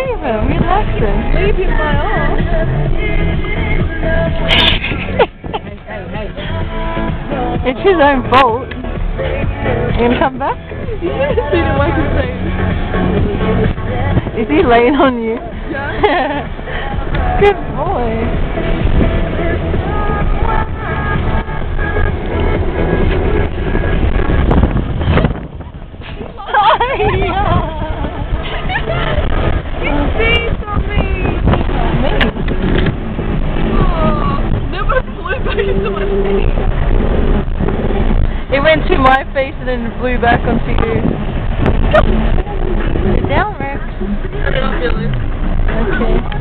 leave him. Relax him. Leave him my arm. It's his own fault. You gonna come back? You should have seen him like his face. Is he laying on you? Yeah. Good boy. He sees on me. Oh, never flew back into my face. It went to my face and then flew back onto you. Sit down, Rex. I don't feel it. Okay.